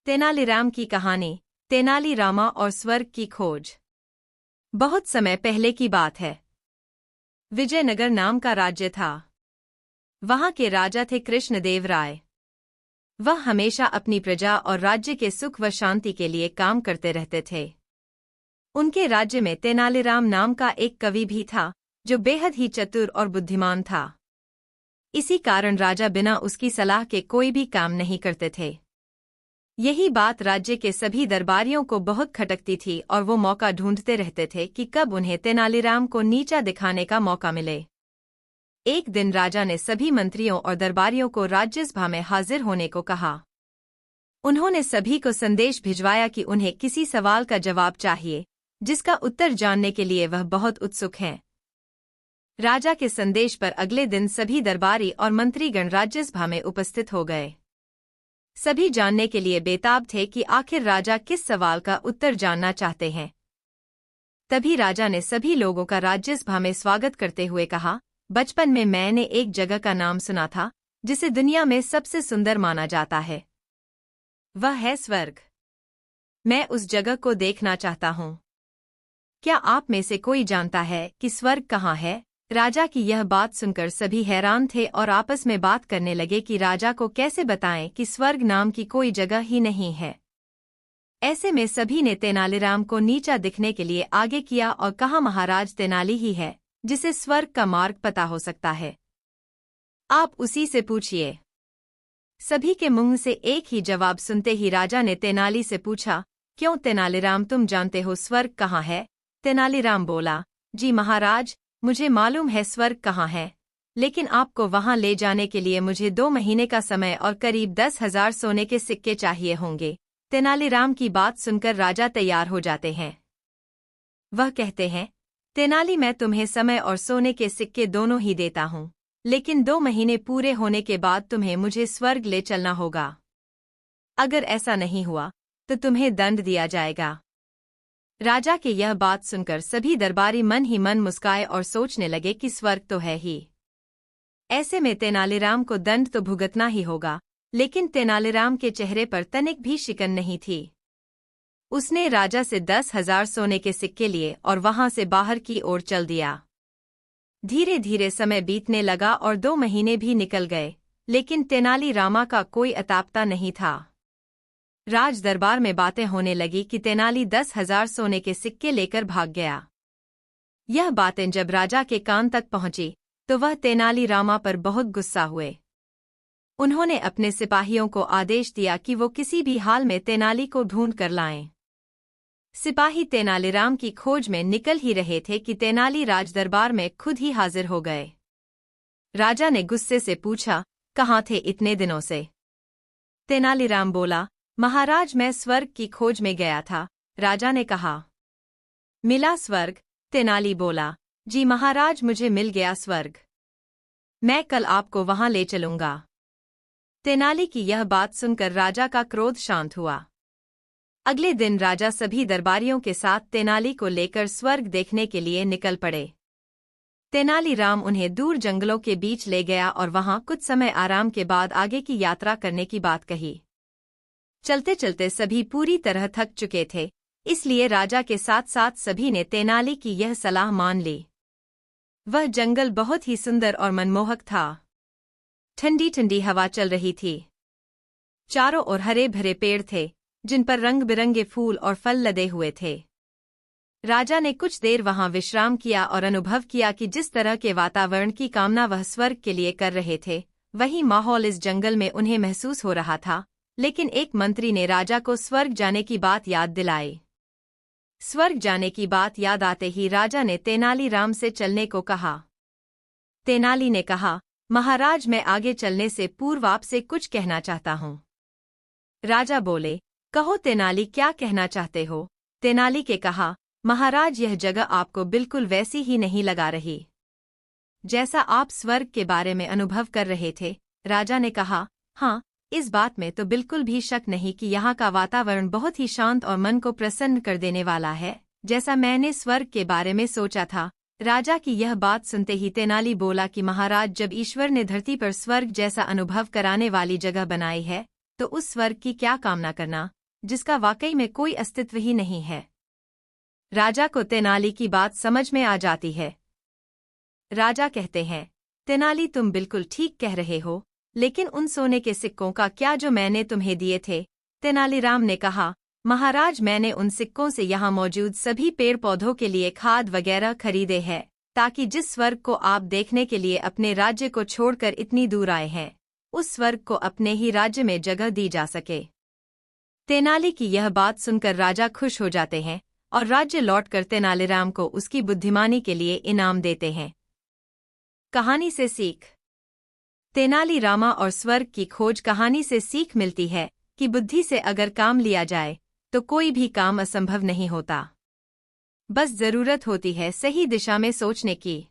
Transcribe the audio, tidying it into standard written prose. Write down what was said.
तेनालीराम की कहानी, तेनाली रामा और स्वर्ग की खोज। बहुत समय पहले की बात है। विजयनगर नाम का राज्य था। वहां के राजा थे कृष्णदेव राय। वह हमेशा अपनी प्रजा और राज्य के सुख व शांति के लिए काम करते रहते थे। उनके राज्य में तेनालीराम नाम का एक कवि भी था, जो बेहद ही चतुर और बुद्धिमान था। इसी कारण राजा बिना उसकी सलाह के कोई भी काम नहीं करते थे। यही बात राज्य के सभी दरबारियों को बहुत खटकती थी और वो मौका ढूंढते रहते थे कि कब उन्हें तेनालीराम को नीचा दिखाने का मौका मिले। एक दिन राजा ने सभी मंत्रियों और दरबारियों को राज्यसभा में हाजिर होने को कहा। उन्होंने सभी को संदेश भिजवाया कि उन्हें किसी सवाल का जवाब चाहिए, जिसका उत्तर जानने के लिए वह बहुत उत्सुक हैं। राजा के संदेश पर अगले दिन सभी दरबारी और मंत्रीगण राज्यसभा में उपस्थित हो गए। सभी जानने के लिए बेताब थे कि आखिर राजा किस सवाल का उत्तर जानना चाहते हैं। तभी राजा ने सभी लोगों का राज्यसभा में स्वागत करते हुए कहा, बचपन में मैंने एक जगह का नाम सुना था, जिसे दुनिया में सबसे सुंदर माना जाता है। वह है स्वर्ग। मैं उस जगह को देखना चाहता हूँ। क्या आप में से कोई जानता है कि स्वर्ग कहाँ है? राजा की यह बात सुनकर सभी हैरान थे और आपस में बात करने लगे कि राजा को कैसे बताएं कि स्वर्ग नाम की कोई जगह ही नहीं है। ऐसे में सभी ने तेनालीराम को नीचा दिखने के लिए आगे किया और कहा, महाराज तेनाली ही है जिसे स्वर्ग का मार्ग पता हो सकता है। आप उसी से पूछिए। सभी के मुंह से एक ही जवाब सुनते ही राजा ने तेनाली से पूछा, क्यों तेनालीराम, तुम जानते हो स्वर्ग कहाँ है? तेनालीराम बोला, जी महाराज, मुझे मालूम है स्वर्ग कहाँ है, लेकिन आपको वहां ले जाने के लिए मुझे 2 महीने का समय और करीब 10,000 सोने के सिक्के चाहिए होंगे। तेनालीराम की बात सुनकर राजा तैयार हो जाते हैं। वह कहते हैं, तेनाली, मैं तुम्हें समय और सोने के सिक्के दोनों ही देता हूँ, लेकिन 2 महीने पूरे होने के बाद तुम्हें मुझे स्वर्ग ले चलना होगा। अगर ऐसा नहीं हुआ तो तुम्हें दंड दिया जाएगा। राजा के यह बात सुनकर सभी दरबारी मन ही मन मुस्काए और सोचने लगे कि स्वर्ग तो है ही। ऐसे में तेनालीराम को दंड तो भुगतना ही होगा, लेकिन तेनालीराम के चेहरे पर तनिक भी शिकन नहीं थी। उसने राजा से 10,000 सोने के सिक्के लिए और वहां से बाहर की ओर चल दिया। धीरे धीरे समय बीतने लगा और 2 महीने भी निकल गए, लेकिन तेनालीरामा का कोई अतापता नहीं था। राज दरबार में बातें होने लगी कि तेनाली 10,000 सोने के सिक्के लेकर भाग गया। यह बातें जब राजा के कान तक पहुंची तो वह तेनालीरामा पर बहुत गुस्सा हुए। उन्होंने अपने सिपाहियों को आदेश दिया कि वो किसी भी हाल में तेनाली को ढूंढ कर लाएं। सिपाही तेनालीराम की खोज में निकल ही रहे थे कि तेनाली राजदरबार में खुद ही हाजिर हो गए। राजा ने गुस्से से पूछा, कहाँ थे इतने दिनों से? तेनालीराम बोला, महाराज, मैं स्वर्ग की खोज में गया था। राजा ने कहा, मिला स्वर्ग? तेनाली बोला, जी महाराज, मुझे मिल गया स्वर्ग। मैं कल आपको वहां ले चलूंगा। तेनाली की यह बात सुनकर राजा का क्रोध शांत हुआ। अगले दिन राजा सभी दरबारियों के साथ तेनाली को लेकर स्वर्ग देखने के लिए निकल पड़े। तेनालीराम उन्हें दूर जंगलों के बीच ले गया और वहां कुछ समय आराम के बाद आगे की यात्रा करने की बात कही। चलते चलते सभी पूरी तरह थक चुके थे, इसलिए राजा के साथ साथ सभी ने तेनाली की यह सलाह मान ली। वह जंगल बहुत ही सुंदर और मनमोहक था। ठंडी ठंडी हवा चल रही थी। चारों ओर हरे भरे पेड़ थे, जिन पर रंग बिरंगे फूल और फल लदे हुए थे। राजा ने कुछ देर वहां विश्राम किया और अनुभव किया कि जिस तरह के वातावरण की कामना वह स्वर्ग के लिए कर रहे थे, वही माहौल इस जंगल में उन्हें महसूस हो रहा था। लेकिन एक मंत्री ने राजा को स्वर्ग जाने की बात याद दिलाई। स्वर्ग जाने की बात याद आते ही राजा ने तेनालीराम से चलने को कहा। तेनाली ने कहा, महाराज, मैं आगे चलने से पूर्व आपसे कुछ कहना चाहता हूँ। राजा बोले, कहो तेनाली, क्या कहना चाहते हो? तेनाली के कहा, महाराज, यह जगह आपको बिल्कुल वैसी ही नहीं लगा रही जैसा आप स्वर्ग के बारे में अनुभव कर रहे थे। राजा ने कहा, हाँ, इस बात में तो बिल्कुल भी शक नहीं कि यहाँ का वातावरण बहुत ही शांत और मन को प्रसन्न कर देने वाला है, जैसा मैंने स्वर्ग के बारे में सोचा था। राजा की यह बात सुनते ही तेनाली बोला कि महाराज, जब ईश्वर ने धरती पर स्वर्ग जैसा अनुभव कराने वाली जगह बनाई है, तो उस स्वर्ग की क्या कामना करना जिसका वाकई में कोई अस्तित्व ही नहीं है। राजा को तेनाली की बात समझ में आ जाती है। राजा कहते हैं, तेनाली तुम बिल्कुल ठीक कह रहे हो, लेकिन उन सोने के सिक्कों का क्या जो मैंने तुम्हें दिए थे? तेनालीराम ने कहा, महाराज मैंने उन सिक्कों से यहाँ मौजूद सभी पेड़ पौधों के लिए खाद वगैरह खरीदे हैं, ताकि जिस स्वर्ग को आप देखने के लिए अपने राज्य को छोड़कर इतनी दूर आए हैं, उस स्वर्ग को अपने ही राज्य में जगह दी जा सके। तेनाली की यह बात सुनकर राजा खुश हो जाते हैं और राज्य लौटकर तेनालीराम को उसकी बुद्धिमानी के लिए इनाम देते हैं। कहानी से सीख। तेनालीरामा और स्वर्ग की खोज कहानी से सीख मिलती है कि बुद्धि से अगर काम लिया जाए तो कोई भी काम असंभव नहीं होता। बस जरूरत होती है सही दिशा में सोचने की।